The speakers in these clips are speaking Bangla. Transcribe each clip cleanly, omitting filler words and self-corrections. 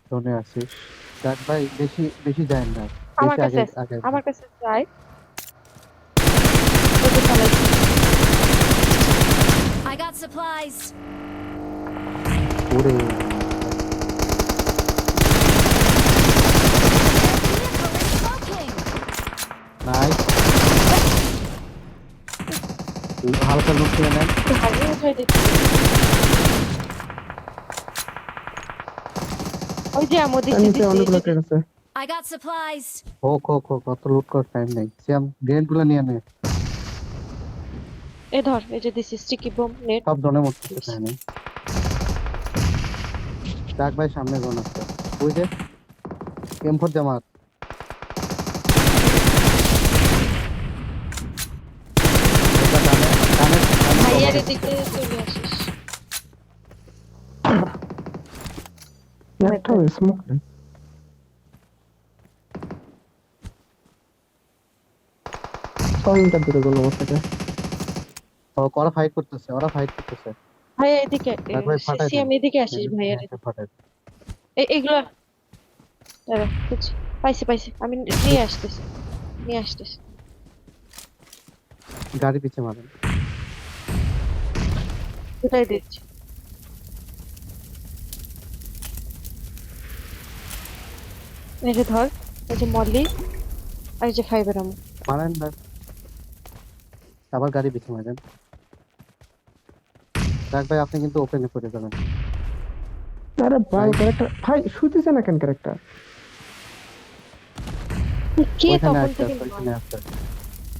জোনে আছিস। দেখ ভাই, বেশি বেশি যায় না। আমার বেশি কাছে আগে আছে, আগে না। আমার কাছে চাই। ওই যে চালাইছি। I got supplies. ওরে Vehicle is smoking. নাইস। হালকা লুট করে নেন। একটু হারিয়ে উঠাই দিচ্ছি। ওই যে আমো তার দিছি নিচে দিছি এই অনেকগুলো যে ট্রেন আছে। I got supplies. হোক হোক হোক, অত লুট করার টাইম নেই। সিয়াম গ্রেনেড গুলো নিয়ে নে। এই ধর এই যে দিছি স্টিকি বোম নেট। সব জনের মধ্যে কাহিনী। দেখ ভাই, সামনে জন আছে। ওই যে M4 জামাত। হালকা ডানে ডানে ডানে ভাইয়ার কভারে এদিকে চলে আসিস। একটা স্মোক নেই। কয়েনটা দূরে গেল আমার থেকে। ওরা ফাইট করতেছে, ওরা ফাইট করতেছে। ভাইয়া এদিকে দেখ ভাই, ফাটাই দেন। সিএম এদিকে আসিস হ্যাঁ ভাইয়ার হ্যাঁ, এদিকে। ফাটাই দেন। এগুলা দাঁড়া বুঝছি। পাইছি পাইছি আমি নিয়ে আসতেছি, নিয়ে আসতেছি। গাড়ি পিছে মারেন। কোথায় দিচ্ছি? এই যে ধর, এই যে মলি, আর এই যে ফাইবার আমো। মারেন না, আবার গাড়ি পিছে মারেন। দেখ ভাই, আপনি কিন্তু ওপেনে পড়ে যাবেন। আরে বাল নাইস। ক্যারেক্টার ভাই শুইতেছে না কেন ক্যারেক্টার? কে ওইখানে তখন একটা থেকে আছে, ওইখানে আছে।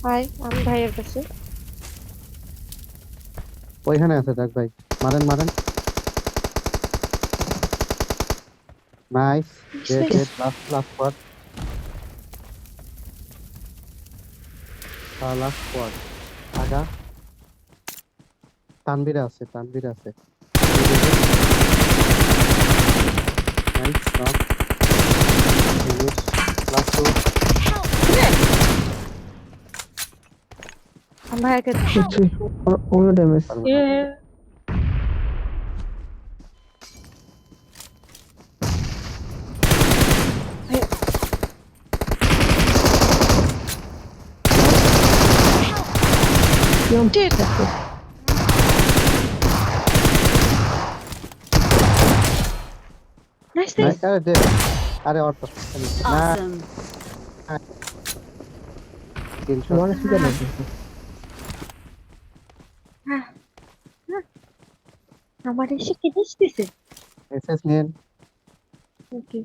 হাই আমি ভাইয়ের কাছে। ওইখানে আছে, দেখ ভাই। মারেন মারেন। Nice. Dead dead, last last squad. Last squad. আগা। তানভীর আছে, তানভীর আছে। Nice knock. Finish. Last two. Help! আমি ভাইয়াকে বুঝছি। ওর ড্যামেজ। পারবো এ না। ভাইয়া কিরম টেট নাইস নাইস। নাইস, আরে ডেড। আরে অর্থ না। Awesome. স্ক্রিনশট। ওয়ান স্পিকার লাগবে। আমার এসে কি দিচ্ছে? এসএস নিন। ওকে